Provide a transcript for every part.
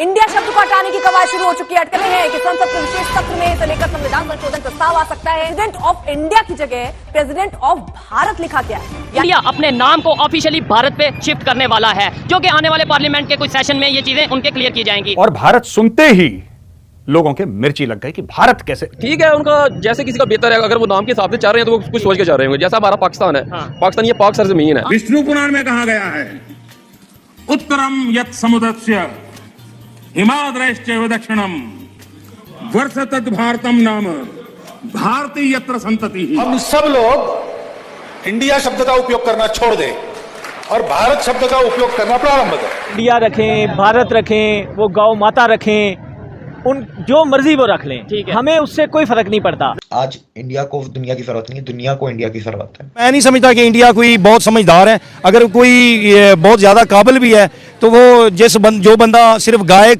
India शब्द को हटाने की कवायद शुरू हो चुकी है। अटकलें हैं कि संसद के विशेष सत्र में इसे लेकर संविधान संशोधन प्रस्ताव आ सकता है। प्रेसिडेंट ऑफ इंडिया की जगह प्रेसिडेंट ऑफ भारत लिखा गया है। इंडिया अपने नाम को ऑफिशियली भारत पे शिफ्ट करने वाला है, जो कि आने वाले पार्लियामेंट के कुछ सेशन में ये चीजें उनके क्लियर की जाएंगी। और भारत सुनते ही लोगों के मिर्ची लग गई कि भारत कैसे। ठीक है, उनका जैसे किसी का बेहतर है, अगर वो नाम के हिसाब से चाह रहे हैं तो वो कुछ सोच के चाह रहे होंगे। जैसा हमारा पाकिस्तान है, पाकिस्तान ये पाक सरजमीन है। विष्णु पुराण में कहा गया है, उत्तरम यत् समुद्रस्य हिमाद्रैश्चैव दक्षिणम वर्षतत् भारतम नाम भारती यत्र संतति। हम सब लोग इंडिया शब्द का उपयोग करना छोड़ दें और भारत शब्द का उपयोग करना प्रारंभ करें। इंडिया रखें, भारत रखें, वो गौ माता रखें, उन जो मर्जी वो रख लें, ठीक है, हमें उससे कोई फर्क नहीं पड़ता। आज इंडिया को दुनिया की जरूरत नहीं है, दुनिया को इंडिया की जरूरत है। मैं नहीं समझता कि इंडिया कोई बहुत समझदार है। अगर कोई बहुत ज्यादा काबिल भी है तो वो जो बंदा सिर्फ गाय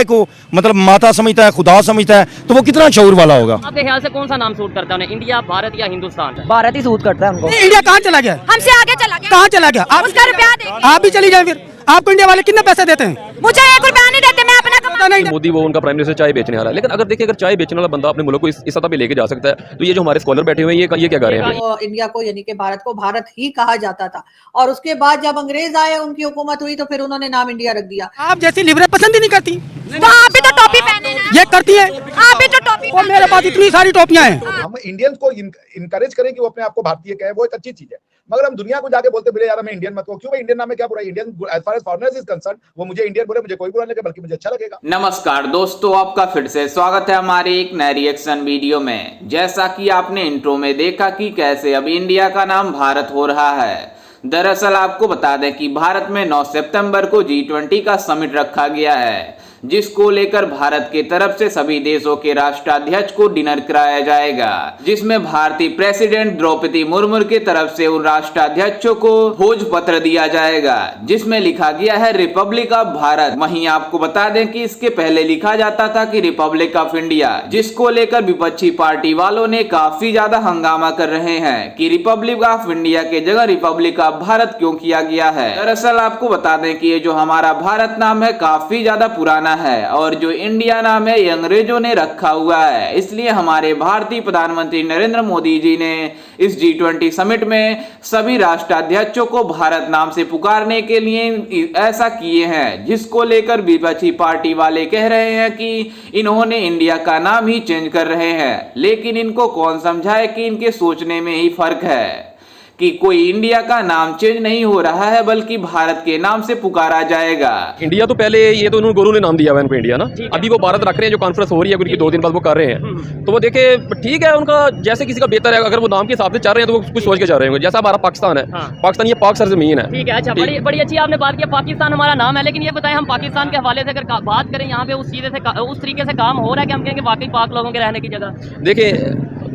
को मतलब माता समझता है, खुदा समझता है, तो वो कितना शऊर वाला होगा। आपके ख्याल से कौन सा नाम सूट करता है उन्हें, इंडिया, भारत या हिंदुस्तान? भारत ही सूट करता है हमको। इंडिया कहाँ चला गया? हमसे आगे चला गया। कहाँ चला गया? आप उसका रुपया देंगे। आप भी चली जाए। फिर आपको इंडिया वाले कितने पैसे देते हैं? मुझे 1 रुपया नहीं देते, मैं अपना कमाता नहीं। मोदी वो उनका प्राइम मिनिस्टर चाय बेचने आ रहा है, लेकिन अगर देखिए, अगर चाय बेचने वाला बंदा अपने मुल्क को इस सतह पे लेके जा सकता है, तो ये जो हमारे स्कॉलर बैठे हुए हैं ये क्या कर रहे हैं? इंडिया को यानी कि भारत को भारत ही कहा जाता था, और उसके बाद जब अंग्रेज आए, उनकी हुकूमत हुई, तो फिर उन्होंने नाम इंडिया रख दिया। आप जैसी लिबरल पसंद ही नहीं करती। तो आप भी तो टोपी पहने ना। ये करती है, आप भी तो टोपी। और मेरे पास इतनी सारी टोपियां हैं। हम इंडियंस को इनकरेज करें कि वो अपने आप को भारतीय कहे, वो एक अच्छी चीज है। मगर हम दुनिया को जाके बोलते बोले यार हमें इंडियन मत को, क्यों भाई? इंडियन नाम में क्या बुरा? Indian as far as foreigners is concerned, वो मुझे इंडियन बोले, मुझे कोई बुरा नहीं लगे, बल्कि मुझे अच्छा लगेगा। नमस्कार दोस्तों, आपका फिर से स्वागत है हमारे एक नए रिएक्शन वीडियो में। जैसा कि आपने इंट्रो में देखा कि कैसे अब इंडिया का नाम भारत हो रहा है। दरअसल आपको बता दें कि भारत में 9 सितंबर को G20 का समिट रखा गया है, जिसको लेकर भारत के तरफ से सभी देशों के राष्ट्राध्यक्ष को डिनर कराया जाएगा, जिसमें भारतीय प्रेसिडेंट द्रौपदी मुर्मू के तरफ से उन राष्ट्राध्यक्षों को भोज पत्र दिया जाएगा, जिसमें लिखा गया है रिपब्लिक ऑफ भारत। वहीं आपको बता दें कि इसके पहले लिखा जाता था कि रिपब्लिक ऑफ इंडिया, जिसको लेकर विपक्षी पार्टी वालों ने काफी ज्यादा हंगामा कर रहे हैं कि रिपब्लिक ऑफ इंडिया के जगह रिपब्लिक ऑफ भारत क्यों किया गया है। दरअसल आपको बता दें कि ये जो हमारा भारत नाम है काफी ज्यादा पुराना है, और जो इंडिया नाम है ये अंग्रेजों ने रखा हुआ है। इसलिए हमारे भारतीय प्रधानमंत्री नरेंद्र मोदी जी ने इस G20 समिट में सभी राष्ट्राध्यक्षों को भारत नाम से पुकारने के लिए ऐसा किए हैं, जिसको लेकर विपक्षी पार्टी वाले कह रहे हैं कि इन्होंने इंडिया का नाम ही चेंज कर रहे हैं। लेकिन इनको कौन समझाए कि इनके सोचने में ही फर्क है कि कोई इंडिया का नाम चेंज नहीं हो रहा है, बल्कि भारत के नाम से पुकारा जाएगा। इंडिया तो पहले ये तो उन्होंने गुरु ने नाम दिया हुआ है उनको इंडिया ना, अभी वो भारत रख रहे हैं। जो कॉन्फ्रेंस हो रही है उनकी 2 दिन बाद वो कर रहे हैं, तो वो देखे ठीक है, उनका जैसे किसी का बेहतर है, अगर वो नाम के हिसाब से चाह रहे हैं तो वो कुछ सोच के चाह रहे होंगे। जैसा हमारा पाकिस्तान है, पाकिस्तान ये पाक सरजमीन है, ठीक है। अच्छा, बड़ी अच्छी आपने बात की, पाकिस्तान हमारा नाम है, लेकिन ये बताएं हम पाकिस्तान के हवाले से अगर बात करें, यहाँ पे उस तरीके से काम हो रहा है कि हम कहेंगे वाकई पाक लोगों के रहने की जगह। देखिए,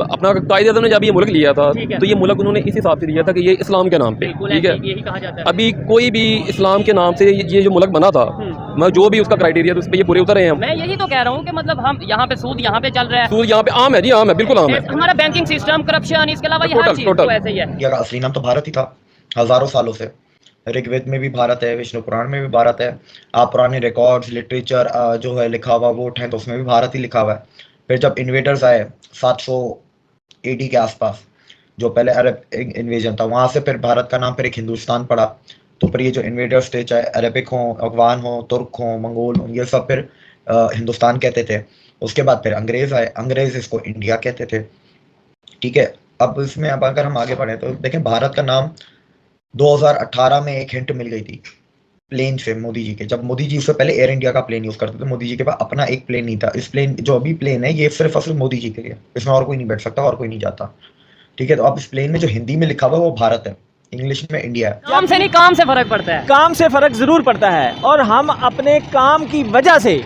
अपना कायदे-ए-आज़म ने जब ये मुल्क लिया था, तो ये मुल्क उन्होंने इस हिसाब से लिया था कि ये इस्लाम के नाम पे, ठीक है, यही कहा जाता है। अभी कोई भी इस्लाम के नाम से ये जो मुल्क बना था, मैं जो भी उसका क्राइटेरिया तो उस पे ये पूरे उतर रहे हैं। मैं यही तो कह रहा हूँ कि मतलब हम यहाँ पे सूद यहाँ पे चल रहा है, सूद यहाँ पे आम है जी, आम है, बिल्कुल आम है। हमारा बैंकिंग सिस्टम, करप्शन, इसके अलावा ये हर चीज तो ऐसे ही है। इंडिया का असली नाम तो भारत ही था हजारों सालों से। ऋग्वेद में भी भारत है, विष्णु पुराण में भी भारत है। आप पुराने रिकॉर्ड्स, लिटरेचर जो है लिखा हुआ वो उठाएं तो उसमें भी भारत ही लिखा हुआ है। फिर जब इन्वेडर्स आए 700 AD के आसपास, जो पहले अरब इन्वेजन था, वहां से फिर भारत का नाम फिर एक हिंदुस्तान पड़ा। तो फिर ये जो इन्वेडर्स थे, चाहे अरबिक हो, अफगान हो, तुर्क हो, मंगोल हो, ये सब फिर हिंदुस्तान कहते थे। उसके बाद फिर अंग्रेज आए, अंग्रेज इसको इंडिया कहते थे, ठीक है। अब इसमें अब अगर हम आगे बढ़े तो देखें, भारत का नाम 2018 में एक हिंट मिल गई थी प्लेन से मोदी जी के। जब मोदी जी उससे पहले एयर इंडिया का प्लेन यूज करते थे, मोदी जी के पास अपना एक प्लेन नहीं था। इस प्लेन जो अभी प्लेन है ये सिर्फ और सिर्फ मोदी जी के लिए, इसमें और कोई नहीं बैठ सकता और कोई नहीं जाता, ठीक है। तो अब इस प्लेन में जो हिंदी में लिखा हुआ है वो भारत है, इंग्लिश में इंडिया है। काम से नहीं, काम से फर्क पड़ता है। काम से फर्क जरूर पड़ता है, और हम अपने काम की वजह से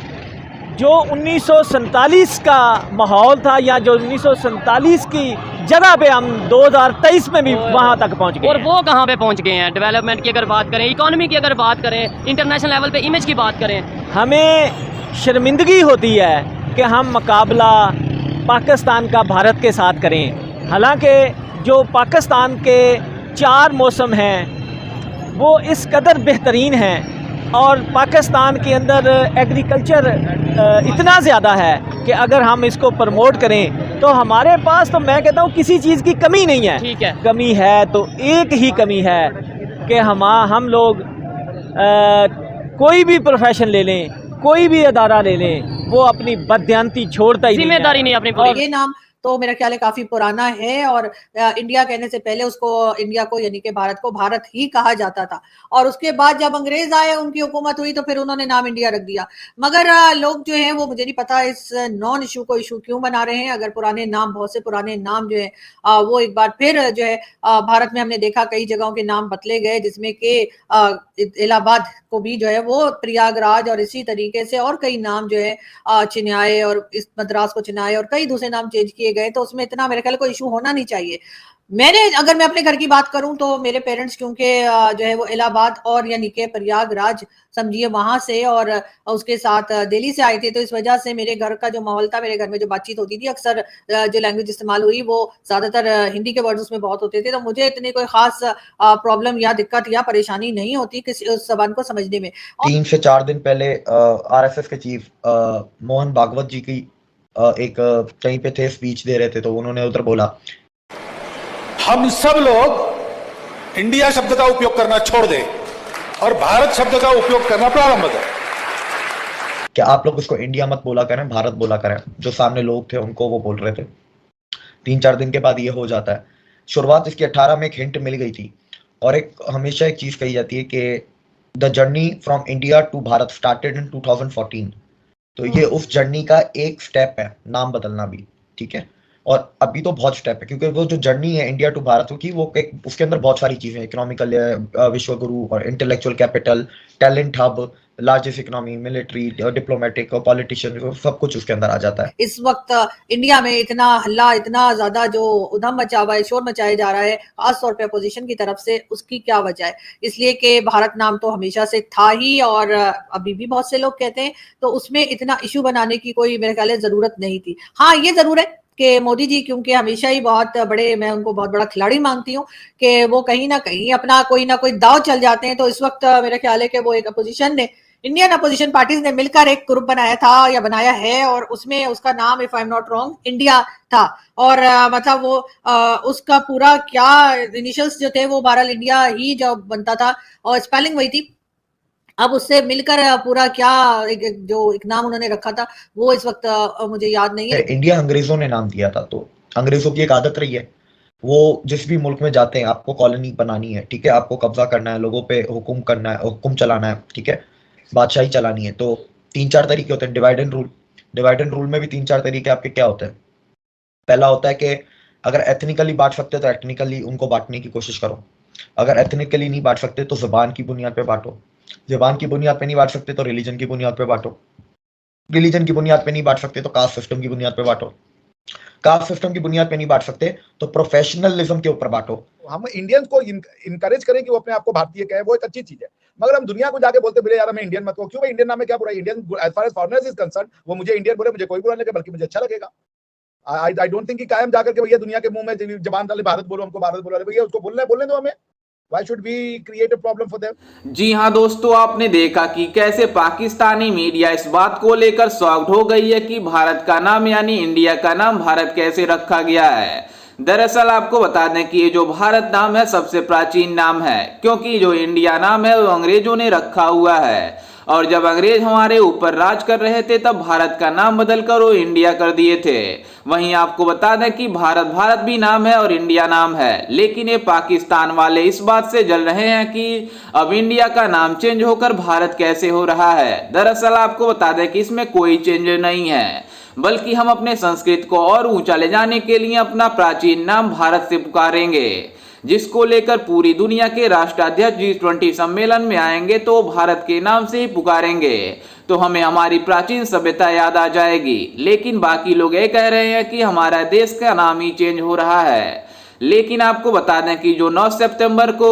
जो 1947 का माहौल था, या जो 1947 की जगह पे हम 2023 में भी वहां तक पहुंच गए। और वो कहां पे पहुंच गए हैं? डेवलपमेंट की अगर बात करें, इकोनॉमी की अगर बात करें, इंटरनेशनल लेवल पे इमेज की बात करें, हमें शर्मिंदगी होती है कि हम मुकाबला पाकिस्तान का भारत के साथ करें। हालांकि जो पाकिस्तान के 4 मौसम हैं वो इस कदर बेहतरीन हैं और पाकिस्तान के अंदर एग्रीकल्चर इतना ज़्यादा है कि अगर हम इसको प्रमोट करें तो हमारे पास, तो मैं कहता हूँ किसी चीज़ की कमी नहीं है। ठीक है। कमी है तो एक ही कमी है कि हम लोग कोई भी प्रोफेशन ले लें, कोई भी अदारा ले लें, वो अपनी बदयांती छोड़ता ही जिम्मेदारी नहीं अपनी और ये नाम तो मेरा ख्याल है काफी पुराना है और इंडिया कहने से पहले उसको, इंडिया को यानी कि भारत को भारत ही कहा जाता था। और उसके बाद जब अंग्रेज आए, उनकी हुकूमत हुई, तो फिर उन्होंने नाम इंडिया रख दिया। मगर लोग जो हैं वो, मुझे नहीं पता इस नॉन इशू को इशू क्यों बना रहे हैं। अगर पुराने नाम, बहुत से पुराने नाम जो है वो एक बार फिर जो है भारत में हमने देखा कई जगहों के नाम बदले गए, जिसमें कि इलाहाबाद को भी जो है वो प्रयागराज, और इसी तरीके से और कई नाम जो है चिन्हाए, और इस मद्रास को चिन्हाए, और कई दूसरे नाम चेंज किए गए। तो उसमें इतना मेरे ख्याल कोई इशू होना नहीं चाहिए। अगर मैं अपने घर की बात करूं तो मेरे पेरेंट्स क्योंकि जो है वो इलाहाबाद और यानी कि प्रयागराज समझिए वहां से, और उसके साथ दिल्ली से आए थे, तो इस वजह से मेरे घर का जो माहौल था, मेरे घर में जो बातचीत होती थी, अक्सर जो लैंग्वेज इस्तेमाल हुई वो ज्यादातर हिंदी के वर्ड्स उसमें बहुत होते थे। तो मुझे इतनी कोई खास प्रॉब्लम या दिक्कत या परेशानी नहीं होती किसी उस जबान को समझने में। 3 से 4 दिन पहले आरएसएस के चीफ मोहन भागवत जी की एक कहीं पे थे, स्पीच दे रहे थे, तो उन्होंने उधर बोला, हम सब लोग इंडिया शब्द का उपयोग करना छोड़ दें और भारत शब्द का उपयोग करना प्रारंभ करें। कि आप लोग उसको इंडिया मत बोला करें, भारत बोला करें। जो सामने लोग थे उनको वो बोल रहे थे। 3-4 दिन के बाद ये हो जाता है। शुरुआत इसकी 18 में एक हिंट मिल गई थी, और एक हमेशा एक चीज कही जाती है कि the journey from India to Bharat started in 2014। तो ये उस जर्नी का एक स्टेप है, नाम बदलना भी, ठीक है। और अभी तो बहुत स्टेप है, क्योंकि वो जो जर्नी है इंडिया टू भारत की, वो एक उसके अंदर बहुत सारी चीजें, इकोनॉमिकल विश्व गुरु और intellectual capital, talent hub, largest economy, military, diplomatic, politician, सब कुछ उसके अंदर आ जाता है। इस वक्त इंडिया में इतना हल्ला, इतना ज्यादा जो उधम मचा हुआ है, शोर मचाया जा रहा है, खासतौर पे अपोजिशन की तरफ से, उसकी क्या वजह है? इसलिए कि भारत नाम तो हमेशा से था ही, और अभी भी बहुत से लोग कहते हैं, तो उसमें इतना इशू बनाने की कोई मेरे ख्याल जरूरत नहीं थी। हाँ, ये जरूर है कि मोदी जी क्योंकि हमेशा ही बहुत बड़े, मैं उनको बहुत बड़ा खिलाड़ी मानती हूँ, कि वो कहीं ना कहीं अपना कोई ना कोई दाव चल जाते हैं। तो इस वक्त मेरे ख्याल है कि वो एक अपोजिशन ने, इंडियन अपोजिशन पार्टीज ने मिलकर एक ग्रुप बनाया था या बनाया है, और उसमें उसका नाम, if I am not wrong, India था। और मतलब वो उसका पूरा क्या इनिशियल्स जो थे वो बहरहाल इंडिया ही जो बनता था, और स्पेलिंग वही थी। अब उससे मिलकर पूरा क्या एक नाम उन्होंने रखा था, वो इस वक्त मुझे याद नहीं है। इंडिया अंग्रेजों ने नाम दिया था, तो अंग्रेजों की एक आदत रही है, वो जिस भी मुल्क में जाते हैं, आपको कॉलोनी बनानी है, ठीक है, आपको कब्जा करना है, लोगों पे हुकुम करना है, हुकुम चलाना है, ठीक है, बादशाही चलानी है। तो 3-4 तरीके होते हैं। Divide and rule, divide and rule में भी 3-4 तरीके आपके क्या होते हैं। पहला होता है कि अगर एथनिकली बांट सकते तो एथनिकली उनको बांटने की कोशिश करो। अगर एथनिकली नहीं बांट सकते तो ज़बान की बुनियाद पे बांटो। ज़बान की बुनियाद पे नहीं बांट सकते तो रिलीजन की बुनियाद पे बांटो। रिलीजन की बुनियाद पे नहीं बांट सकते तो कास्ट सिस्टम की बुनियाद पे बांटो। कास्ट सिस्टम की बुनियाद पे नहीं बांट सकते तो प्रोफेशनलिज्म के ऊपर बांटो। हम इंडियंस को इनकरेज करें कि वो अपने आप को भारतीय कहें, वो एक अच्छी चीज है। मगर हम दुनिया को जाके बोलते बोले यार मैं इंडियन मत हो, क्यों भाई? इंडियन नाम में क्या बुरा? Indian as far as foreigners is concerned, वो मुझे इंडियन बोले, मुझे कोई बुरा नहीं लगेगा, बल्कि मुझे अच्छा लगेगा। आई डोंट थिंक कि कायम जाकर के भैया दुनिया के मुंह में जबान डाले भारत बोलो, हमको भारत बोलो, भैया उसको बोलने दो हमें। Why should we create a problem for them? जी हाँ दोस्तों, आपने देखा कि कैसे पाकिस्तानी मीडिया इस बात को लेकर शॉक्ड हो गई है कि भारत का नाम यानी इंडिया का नाम भारत कैसे रखा गया है। दरअसल आपको बता दें कि ये जो भारत नाम है सबसे प्राचीन नाम है, क्योंकि जो इंडिया नाम है वो अंग्रेजों ने रखा हुआ है, और जब अंग्रेज हमारे ऊपर राज कर रहे थे तब भारत का नाम बदलकर वो इंडिया कर दिए थे। वहीं आपको बता दें कि भारत भारत भी नाम है और इंडिया नाम है, लेकिन ये पाकिस्तान वाले इस बात से जल रहे हैं कि अब इंडिया का नाम चेंज होकर भारत कैसे हो रहा है। दरअसल आपको बता दें कि इसमें कोई चेंज नहीं है, बल्कि हम अपने संस्कृत को और ऊंचा ले जाने के लिए अपना प्राचीन नाम भारत से पुकारेंगे, जिसको लेकर पूरी दुनिया के राष्ट्राध्यक्ष G20 सम्मेलन में आएंगे तो भारत के नाम से ही पुकारेंगे, तो हमें हमारी प्राचीन सभ्यता याद आ जाएगी। लेकिन बाकी लोग ये कह रहे हैं कि हमारा देश का नाम ही चेंज हो रहा है, लेकिन आपको बता दें कि जो 9 सितंबर को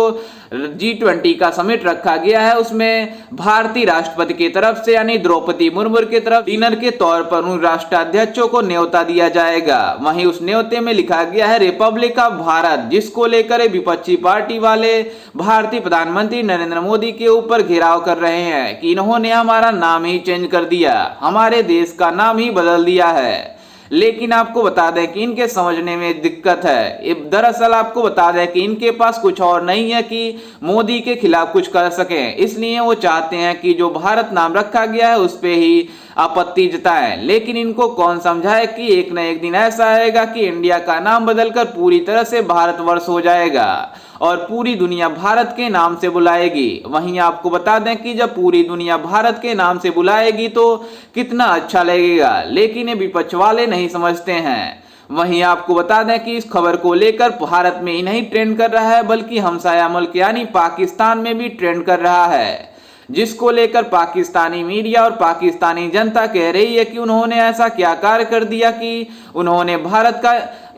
G20 का समिट रखा गया है उसमें भारतीय राष्ट्रपति की तरफ से यानी द्रौपदी मुर्मू की तरफ डिनर के तौर पर उन राष्ट्राध्यक्षों को न्योता दिया जाएगा। वहीं उस न्योते में लिखा गया है रिपब्लिक ऑफ भारत, जिसको लेकर विपक्षी पार्टी वाले भारतीय प्रधानमंत्री नरेंद्र मोदी के ऊपर घेराव कर रहे हैं कि इन्होंने हमारा नाम ही चेंज कर दिया, हमारे देश का नाम ही बदल दिया है। लेकिन आपको बता दें कि इनके समझने में दिक्कत है। दरअसल आपको बता दें कि इनके पास कुछ और नहीं है कि मोदी के खिलाफ कुछ कर सकें, इसलिए वो चाहते हैं कि जो भारत नाम रखा गया है उस पे ही आपत्ति जताएं। लेकिन इनको कौन समझाए कि एक न एक दिन ऐसा आएगा कि इंडिया का नाम बदलकर पूरी तरह से भारतवर्ष हो जाएगा और पूरी दुनिया भारत के नाम से बुलाएगी। वहीं आपको बता दें कि जब पूरी दुनिया भारत के नाम से बुलाएगी तो कितना अच्छा लगेगा, लेकिन ये विपक्ष वाले नहीं समझते हैं। वहीं आपको बता दें कि इस खबर को लेकर भारत में ही नहीं ट्रेंड कर रहा है बल्कि हमसाया मुल्क यानी पाकिस्तान में भी ट्रेंड कर रहा है, जिसको लेकर पाकिस्तानी मीडिया और पाकिस्तानी जनता कह रही है कि उन्होंने ऐसा क्या कार्य कर दिया कि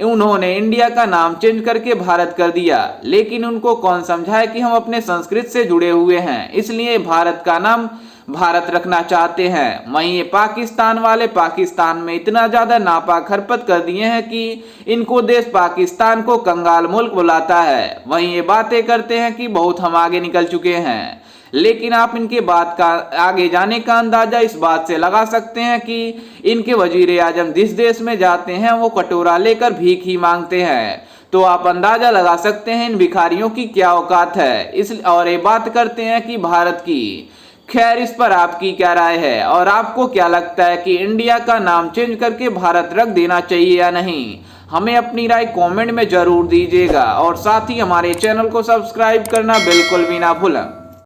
उन्होंने इंडिया का नाम चेंज करके भारत कर दिया। लेकिन उनको कौन समझाए कि हम अपने संस्कृत से जुड़े हुए हैं, इसलिए भारत का नाम भारत रखना चाहते हैं। वहीं ये पाकिस्तान वाले पाकिस्तान में इतना ज्यादा नापाक हरकत कर दिए हैं कि इनको देश पाकिस्तान को कंगाल मुल्क बुलाता है। वहीं ये बातें करते हैं कि बहुत हम आगे निकल चुके हैं, लेकिन आप इनके बात का आगे जाने का अंदाजा इस बात से लगा सकते हैं कि इनके वजीर आजम जिस देश में जाते हैं वो कटोरा लेकर भीख ही मांगते हैं। तो आप अंदाजा लगा सकते हैं इन भिखारियों की क्या औकात है। और ये बात करते हैं कि भारत की। खैर, इस पर आपकी क्या राय है और आपको क्या लगता है कि इंडिया का नाम चेंज करके भारत रख देना चाहिए या नहीं? हमें अपनी राय कमेंट में जरूर दीजिएगा और साथ ही हमारे चैनल को सब्सक्राइब करना बिल्कुल भी ना भूलें।